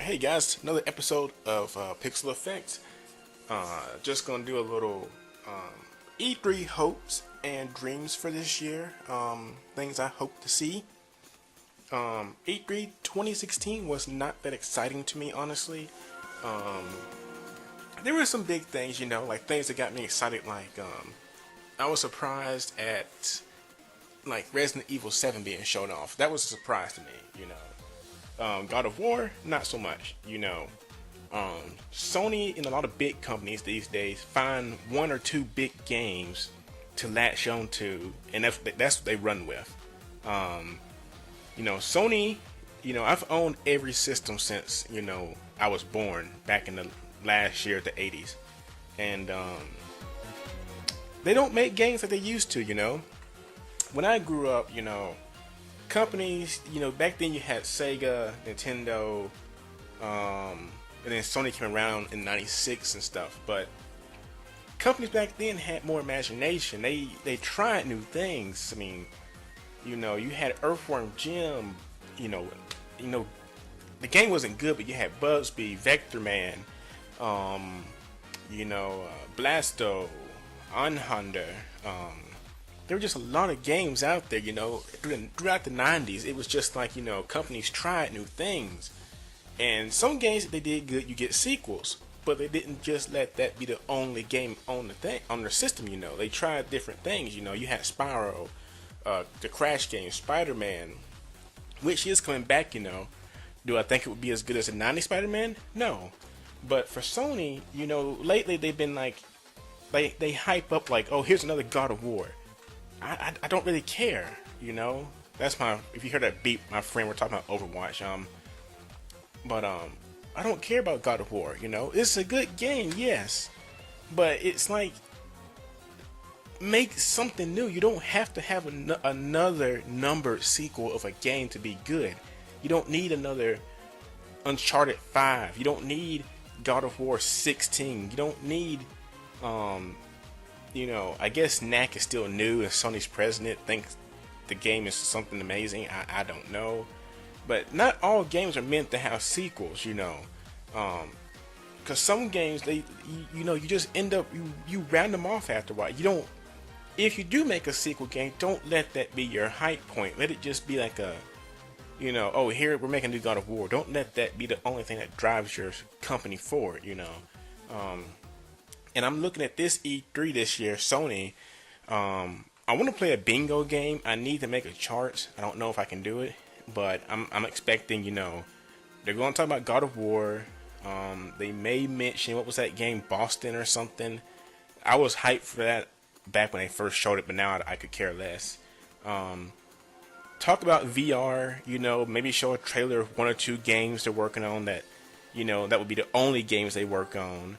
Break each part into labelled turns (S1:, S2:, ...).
S1: Hey guys, another episode of Pixel Effects. Just gonna do a little E3 hopes and dreams for this year. Things I hope to see. E3 2016 was not that exciting to me, honestly. There were some big things, like things that got me excited. I was surprised at Resident Evil 7 being shown off. That was a surprise to me. God of War, not so much. Sony and a lot of big companies these days find one or two big games to latch on to, and that's what they run with. Sony, I've owned every system since, I was born back in the last year of the 80s. And they don't make games like they used to. When I grew up, companies, back then you had Sega, Nintendo, and then Sony came around in '96 and stuff. But companies back then had more imagination. They tried new things. I mean, you had Earthworm Jim. The game wasn't good, but you had Bugsby, Vector Man, Blasto, Unhunter. There were just a lot of games out there, throughout the 90s. It was just like, companies tried new things. And some games that they did good, you get sequels. But they didn't just let that be the only game on their system, They tried different things, You had Spyro, the Crash game, Spider-Man, which is coming back, Do I think it would be as good as the 90s Spider-Man? No. But for Sony, lately they've been they hype up oh, here's another God of War. I don't really care, That's if you hear that beep, my friend, we're talking about Overwatch. But I don't care about God of War, It's a good game, yes. But it's make something new. You don't have to have another numbered sequel of a game to be good. You don't need another Uncharted 5. You don't need God of War 16. You don't need, I guess Knack is still new and Sony's president thinks the game is something amazing. I don't know. But not all games are meant to have sequels, Because some games, you just end up, you round them off after a while. If you do make a sequel game, don't let that be your hype point. Let it just be oh, here we're making a new God of War. Don't let that be the only thing that drives your company forward, And I'm looking at this E3 this year, Sony. I want to play a bingo game. I need to make a chart. I don't know if I can do it, but I'm expecting, they're going to talk about God of War. They may mention, what was that game, Boston or something. I was hyped for that back when they first showed it, but now I could care less. Talk about VR, maybe show a trailer of one or two games they're working on that, that would be the only games they work on.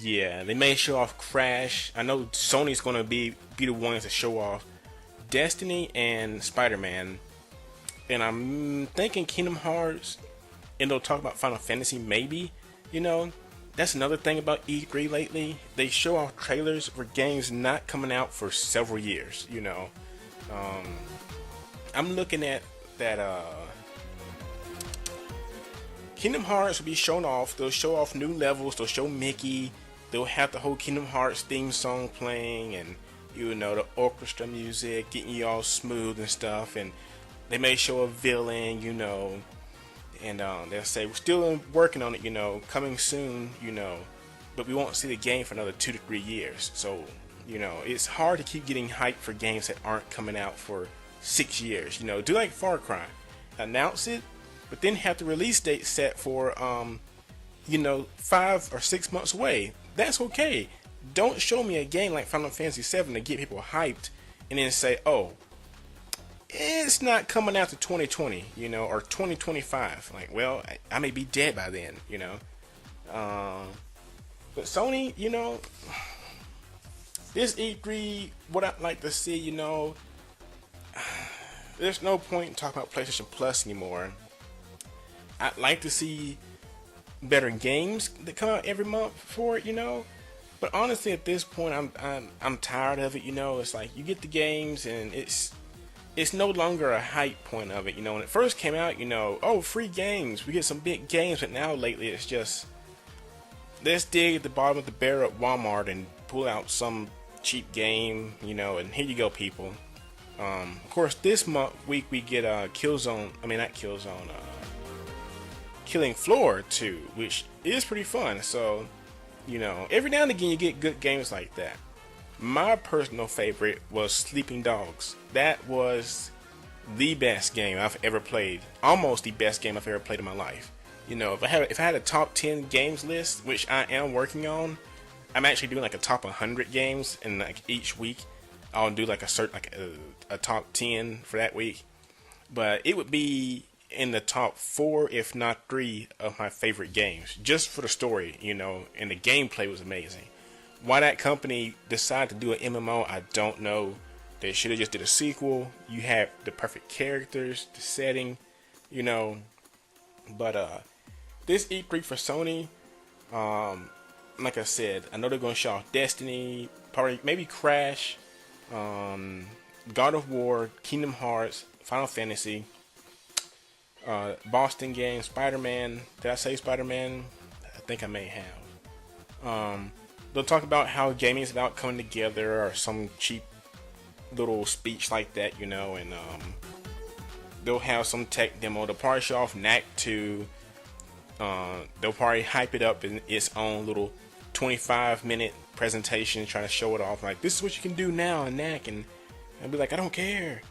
S1: Yeah, they may show off Crash. I know Sony's gonna be the ones to show off Destiny and Spider-Man, and I'm thinking Kingdom Hearts, and they'll talk about Final Fantasy maybe. That's another thing about E3 lately. They show off trailers for games not coming out for several years. I'm looking at that. Kingdom Hearts will be shown off. They'll show off new levels. They'll show Mickey. They'll have the whole Kingdom Hearts theme song playing, and the orchestra music getting you all smooth and stuff. And they may show a villain, and they'll say we're still working on it, coming soon, but we won't see the game for another 2 to 3 years. So, it's hard to keep getting hyped for games that aren't coming out for 6 years. Do like Far Cry, announce it, but then have the release date set for 5 or 6 months away. That's okay. Don't show me a game like Final Fantasy 7 to get people hyped and then say, oh, it's not coming out to 2020, or 2025. Well, I may be dead by then, But Sony, this E3, what I'd like to see, there's no point in talking about PlayStation Plus anymore. I'd like to see better games that come out every month for it, But honestly, at this point, I'm tired of it. It's like you get the games and it's it's no longer a hype point of it. You know, when it first came out, you know, oh, free games, we get some big games, but now lately it's just, let's dig at the bottom of the barrel at Walmart and pull out some cheap game, you know, and here you go, people. Of course, this week we get Killzone, I mean, not Killzone, Killing Floor 2, which is pretty fun. So, you know, every now and again you get good games like that. My personal favorite was Sleeping Dogs. That was the best game I've ever played. Almost the best game I've ever played in my life. You know, if I had a top 10 games list, which I am working on, I'm actually doing like a top 100 games, and like each week I'll do like a top 10 for that week. But it would be in the top 4, if not 3, of my favorite games, just for the story, you know, and the gameplay was amazing. Why that company decided to do an MMO, I don't know. They should have just did a sequel. You have the perfect characters, the setting, you know. But this E3 for Sony, like I said, I know they're going to show off Destiny, probably maybe Crash, God of War, Kingdom Hearts, Final Fantasy, Boston Games, Spider-Man. Did I say Spider-Man? I think I may have. They'll talk about how gaming is about coming together, or some cheap little speech like that, you know, and they'll have some tech demo. They'll probably show off Knack 2. They'll probably hype it up in its own little 25-minute presentation, trying to show it off like, this is what you can do now in Knack, and I'll be like, I don't care.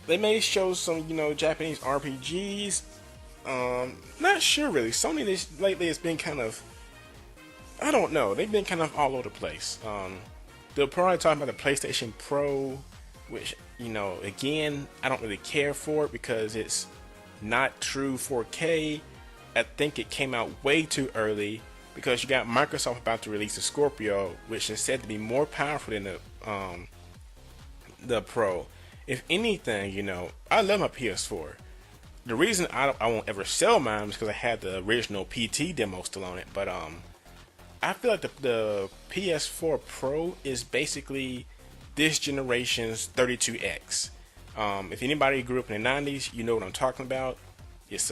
S1: They may show some, you know, Japanese RPGs. Not sure really. Sony lately has been kind of, I don't know, they've been kind of all over the place. They'll probably talk about the PlayStation Pro, which, you know, again, I don't really care for it because it's not true 4K. I think it came out way too early because you got Microsoft about to release the Scorpio, which is said to be more powerful than the Pro. If anything, you know, I love my PS4. The reason I won't ever sell mine is because I had the original PT demo still on it. But I feel like the PS4 Pro is basically this generation's 32X. If anybody grew up in the 90s, you know what I'm talking about. It's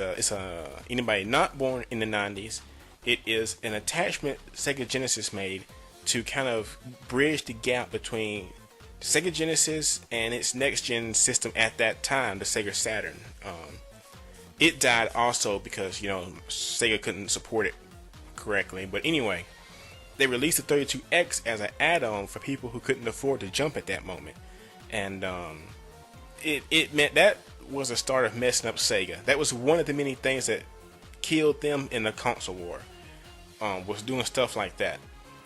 S1: anybody not born in the 90s. It is an attachment Sega Genesis made to kind of bridge the gap between Sega Genesis and its next gen system at that time, the Sega Saturn. It died also because, you know, Sega couldn't support it correctly. But anyway, they released the 32X as an add-on for people who couldn't afford to jump at that moment. And it meant that was the start of messing up Sega. That was one of the many things that killed them in the console war, was doing stuff like that.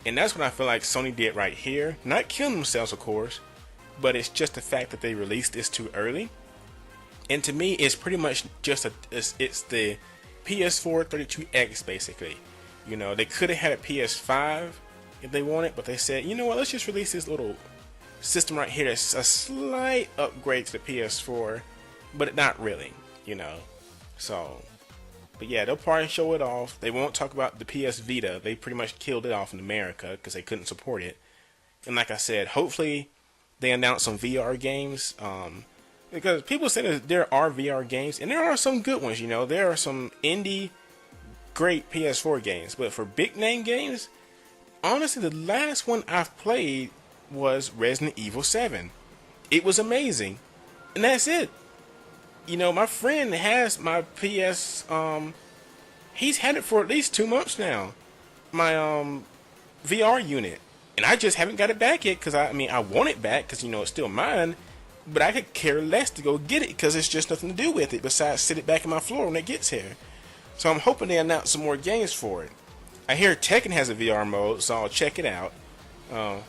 S1: And that's what I feel like Sony did right here. Not killing themselves, of course, but it's just the fact that they released this too early. And to me, it's pretty much just it's the PS4 32X basically. You know, they could have had a PS5 if they wanted, but they said, you know what, let's just release this little system right here. It's a slight upgrade to the PS4, but not really, you know. So, but yeah, they'll probably show it off. They won't talk about the PS Vita. They pretty much killed it off in America because they couldn't support it. And like I said, hopefully they announce some VR games. Because people say that there are VR games, and there are some good ones, you know. There are some indie, great PS4 games. But for big name games, honestly, the last one I've played was Resident Evil 7. It was amazing. And that's it. You know, my friend has my PS, he's had it for at least 2 months now. My VR unit. And I just haven't got it back yet because I want it back because, you know, it's still mine. But I could care less to go get it because there's just nothing to do with it besides sit it back in my floor when it gets here. So I'm hoping they announce some more games for it. I hear Tekken has a VR mode, so I'll check it out.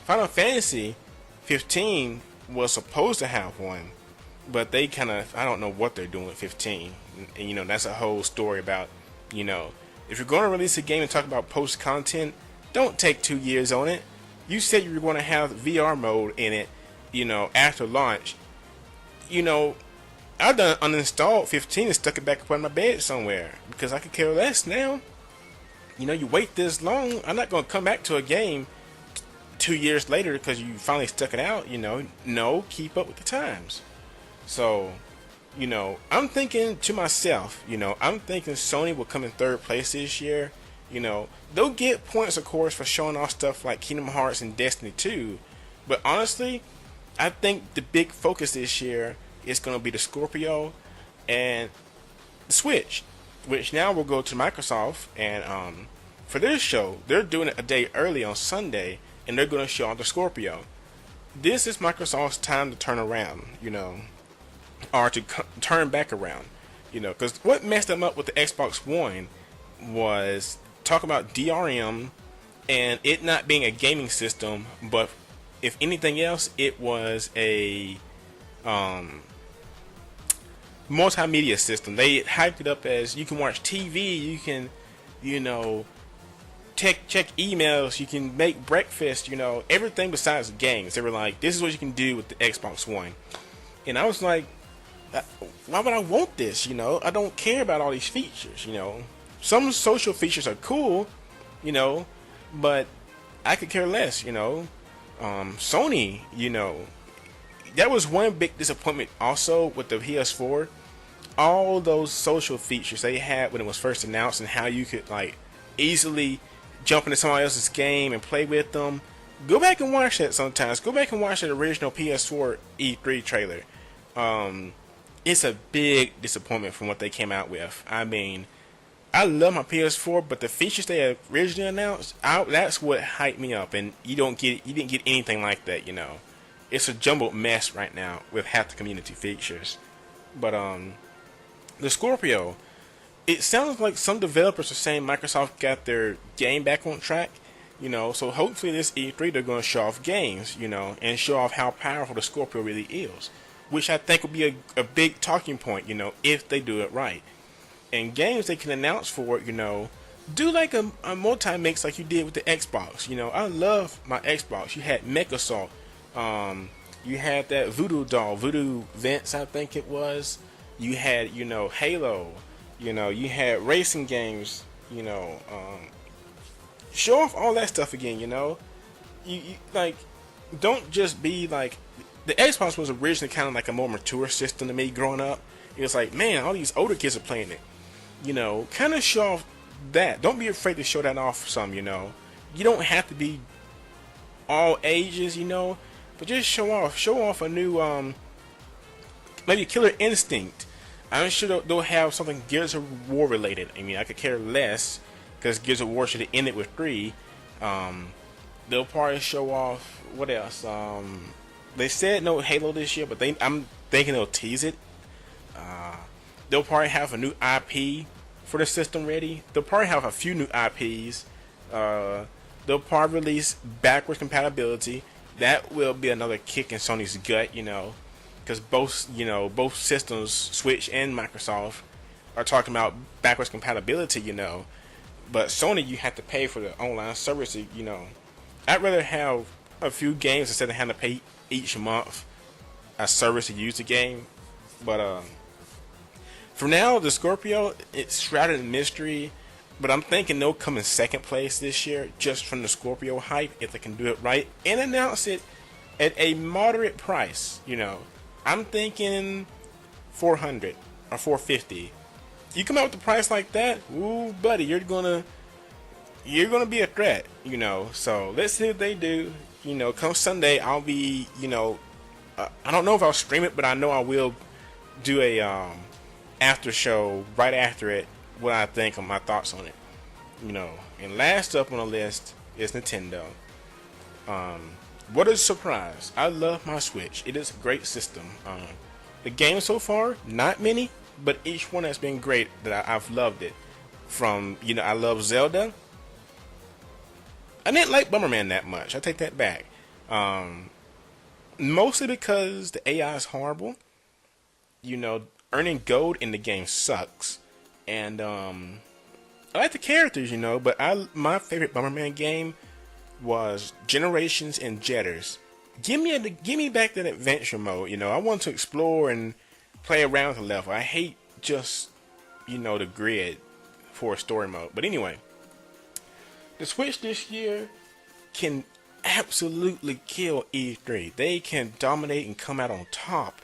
S1: Final Fantasy 15 was supposed to have one, but they kind of, I don't know what they're doing with 15. And, you know, that's a whole story about, you know, if you're going to release a game and talk about post content, don't take 2 years on it. You said you were going to have VR mode in it, you know, after launch. You know, I done uninstalled 15 and stuck it back up on my bed somewhere because I could care less now. You know, you wait this long, I'm not going to come back to a game 2 years later because you finally stuck it out, no, keep up with the times. So, I'm thinking to myself, I'm thinking Sony will come in third place this year. They'll get points, of course, for showing off stuff like Kingdom Hearts and Destiny 2. But honestly, I think the big focus this year is going to be the Scorpio and the Switch, which now will go to Microsoft. And for this show, they're doing it a day early on Sunday, and they're going to show off the Scorpio. This is Microsoft's time to turn around, or to turn back around, because what messed them up with the Xbox One was talk about DRM and it not being a gaming system, but if anything else, it was a multimedia system. They hyped it up as you can watch TV, you can, check emails, you can make breakfast, everything besides games. They were like, this is what you can do with the Xbox One. And I was like, why would I want this? I don't care about all these features. Some social features are cool, but I could care less. Sony, that was one big disappointment also with the PS4. All those social features they had when it was first announced, and how you could like easily jump into somebody else's game and play with them. Go back and watch that sometimes. Go back and watch that original PS4 E3 trailer. It's a big disappointment from what they came out with. I mean, I love my PS4, but the features they originally announced, that's what hyped me up. And you didn't get anything like that. It's a jumbled mess right now with half the community features. But the Scorpio, it sounds like some developers are saying Microsoft got their game back on track. So hopefully this E3 they're going to show off games, and show off how powerful the Scorpio really is, which I think will be a big talking point, if they do it right. And games they can announce for it, do like a multi-mix like you did with the Xbox. I love my Xbox. You had MechAssault, you had that Voodoo Doll, Voodoo Vince, I think it was. You had, Halo, you had racing games, show off all that stuff again, you like, don't just be like, the Xbox was originally kind of like a more mature system to me growing up. It was like, man, all these older kids are playing it. Kind of show off that. Don't be afraid to show that off some, You don't have to be all ages, but just show off a new, maybe Killer Instinct. I'm sure they'll have something Gears of War related. I mean, I could care less because Gears of War should have ended with 3. They'll probably show off, what else? They said no Halo this year, but I'm thinking they'll tease it. They'll probably have a new IP for the system ready. They'll probably have a few new IPs. They'll probably release backwards compatibility. That will be another kick in Sony's gut, because both systems, Switch and Microsoft, are talking about backwards compatibility, But Sony, you have to pay for the online service, I'd rather have a few games instead of having to pay each month a service to use the game. But for now, the Scorpio, it's shrouded in mystery, but I'm thinking they'll come in second place this year just from the Scorpio hype if they can do it right and announce it at a moderate price. I'm thinking $400 or $450. You come out with a price like that, ooh, buddy, you're gonna be a threat. So let's see what they do. Come Sunday, I'll be, I don't know if I'll stream it, but I know I will do a after show right after it, what I think of my thoughts on it. And last up on the list is Nintendo. What a surprise. I love my Switch. It is a great system. The games so far, not many, but each one has been great that I've loved it. From, I love Zelda. I didn't like Bomberman that much. I take that back. Mostly because the AI is horrible. Earning gold in the game sucks. And I like the characters, but my favorite Bomberman game was Generations and Jetters. Give me back that adventure mode. I want to explore and play around with the level. I hate just the grid for a story mode. But anyway, the Switch this year can absolutely kill E3. They can dominate and come out on top.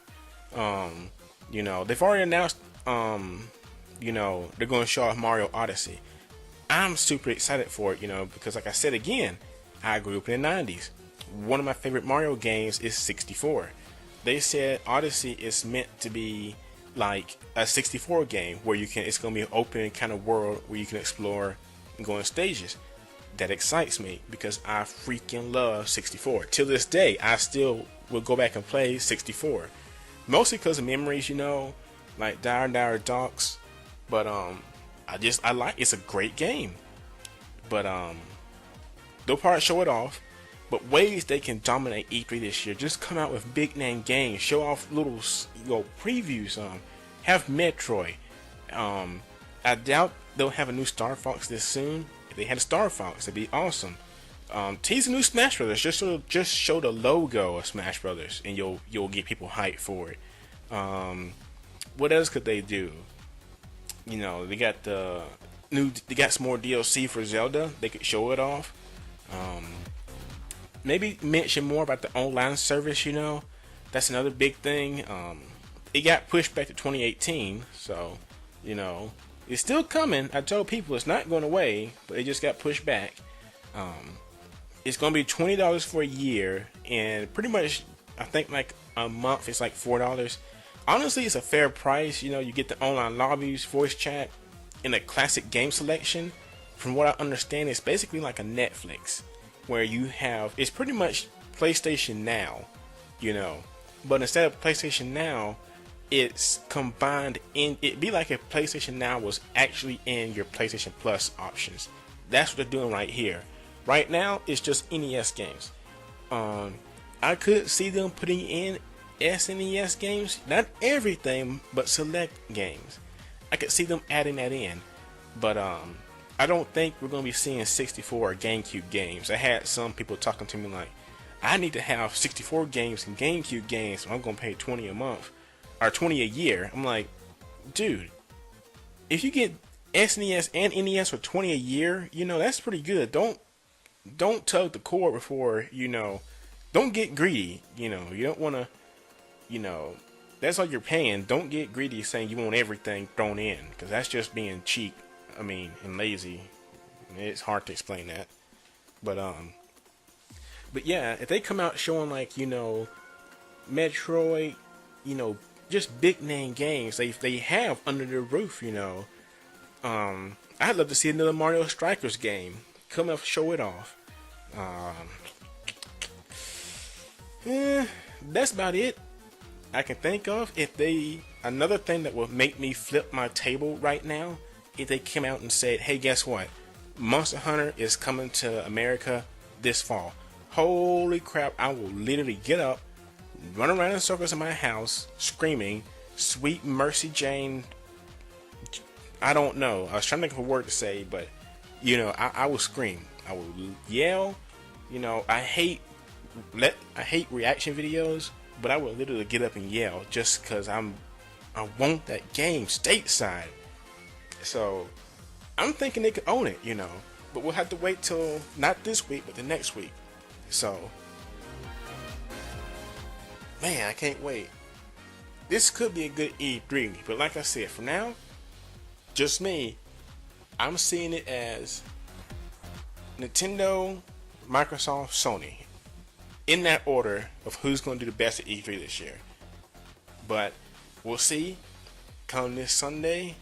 S1: They've already announced, they're going to show off Mario Odyssey. I'm super excited for it, because like I said again, I grew up in the 90s. One of my favorite Mario games is 64. They said Odyssey is meant to be like a 64 game where it's going to be an open kind of world where you can explore and go in stages. That excites me because I freaking love 64. Till this day, I still will go back and play 64. Mostly because of memories, like Dire Docks. But I like it's a great game. But they'll probably show it off. But ways they can dominate E3 this year, just come out with big name games, show off little previews, have Metroid. I doubt they'll have a new Star Fox this soon. If they had a Star Fox, it'd be awesome. Tease a new Smash Brothers. Just show the logo of Smash Brothers, and you'll get people hyped for it. What else could they do? They got they got some more DLC for Zelda. They could show it off. Maybe mention more about the online service. That's another big thing. It got pushed back to 2018, so it's still coming. I told people it's not going away, but it just got pushed back. It's going to be $20 for a year, and pretty much I think like a month it's like $4. Honestly, it's a fair price. You get the online lobbies, voice chat, and a classic game selection. From what I understand, it's basically like a Netflix, where it's pretty much PlayStation Now, but instead of PlayStation Now, it's combined it'd be like if PlayStation Now was actually in your PlayStation Plus options. That's what they're doing right here. Right now, it's just NES games. I could see them putting in SNES games, not everything, but select games. I could see them adding that in, but I don't think we're going to be seeing 64 or GameCube games. I had some people talking to me like, I need to have 64 games and GameCube games, so I'm going to pay $20 a month, or $20 a year. I'm like, dude, if you get SNES and NES for $20 a year, that's pretty good. Don't tug the cord before, don't get greedy. You don't want to, that's all you're paying. Don't get greedy saying you want everything thrown in, because that's just being cheap. And lazy. It's hard to explain that. But yeah, if they come out showing like, Metroid, just big name games they have under their roof, I'd love to see another Mario Strikers game. Come up, show it off. That's about it I can think of. Another thing that would make me flip my table right now, if they came out and said, hey, guess what? Monster Hunter is coming to America this fall. Holy crap, I will literally get up, run around in circles in my house, screaming, sweet Mercy Jane. I don't know. I was trying to think of a word to say, but, I will scream. I will yell. I hate reaction videos, but I will literally get up and yell just because I want that game stateside. So I'm thinking they could own it, but we'll have to wait till not this week, but the next week. So, man, I can't wait. This could be a good E3, but like I said, for now, just me, I'm seeing it as Nintendo, Microsoft, Sony, in that order of who's going to do the best at E3 this year. But we'll see come this Sunday.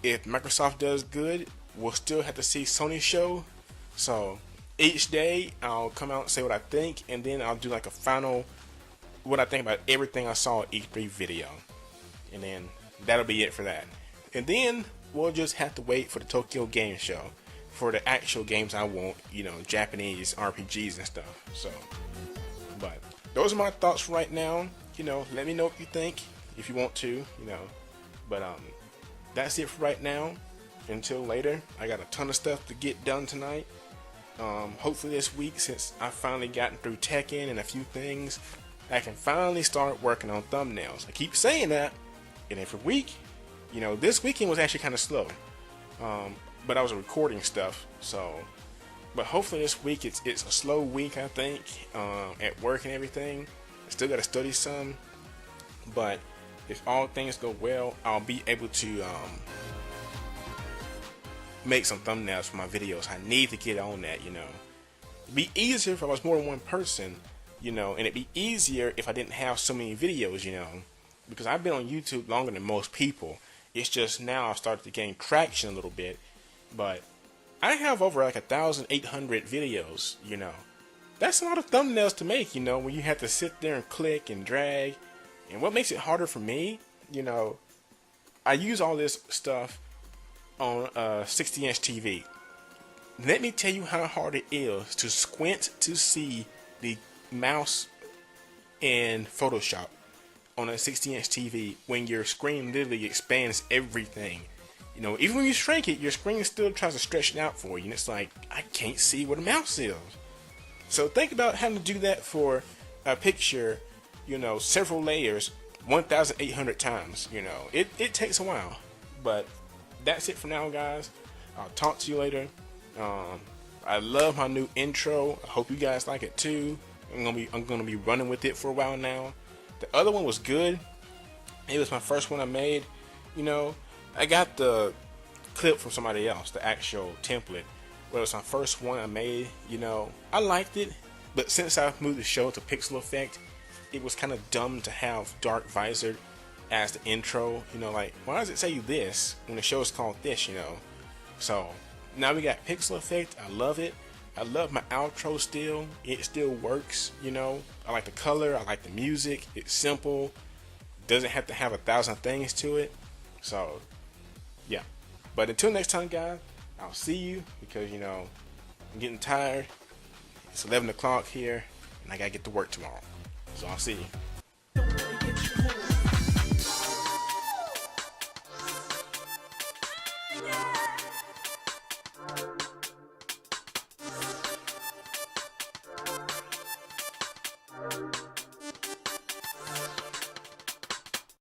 S1: If Microsoft does good, we'll still have to see Sony show. So each day I'll come out and say what I think, and then I'll do like a final what I think about everything I saw at E3 video, and then that'll be it for that. And then we'll just have to wait for the Tokyo Game Show for the actual games I want, Japanese RPGs and stuff. So, but those are my thoughts right now. Let me know what you think if you want to, but that's it for right now. Until later, I got a ton of stuff to get done tonight. Hopefully this week, since I've finally gotten through Tekken and a few things, I can finally start working on thumbnails. I keep saying that, and every week, this weekend was actually kind of slow. But I was recording stuff, so But hopefully this week it's a slow week, I think, at work and everything. I still got to study some, but if all things go well, I'll be able to make some thumbnails for my videos. I need to get on that, you know. It'd be easier if I was more than one person, you know, and it'd be easier if I didn't have so many videos, you know, because I've been on YouTube longer than most people. It's just now I've started to gain traction a little bit, but I have over like 1,800 videos, you know. That's a lot of thumbnails to make, you know, when you have to sit there and click and drag. And what makes it harder for me, you know, I use all this stuff on a 60-inch TV. Let me tell you how hard it is to squint to see the mouse in Photoshop on a 60-inch TV when your screen literally expands everything. You know, even when you shrink it, your screen still tries to stretch it out for you, and it's like, I can't see where the mouse is. So think about having to do that for a picture, you know, several layers, 1,800 times, you know. It takes a while. But that's it for now, guys. I'll talk to you later. I love my new intro. I hope you guys like it too. I'm gonna be running with it for a while now. The other one was good. It was my first one I made, you know. I got the clip from somebody else, the actual template. Well, it was my first one I made, you know. I liked it, but since I moved the show to Pixel Effect, it was kind of dumb to have Dark Visor as the intro, you know, like, why does it say this when the show is called this, you know? So, now we got Pixel Effect. I love it. I love my outro still. It still works, you know. I like the color. I like the music. It's simple. Doesn't have to have 1,000 things to it. So, yeah. But until next time, guys, I'll see you because, you know, I'm getting tired. It's 11 o'clock here, and I gotta get to work tomorrow. So I'll see you.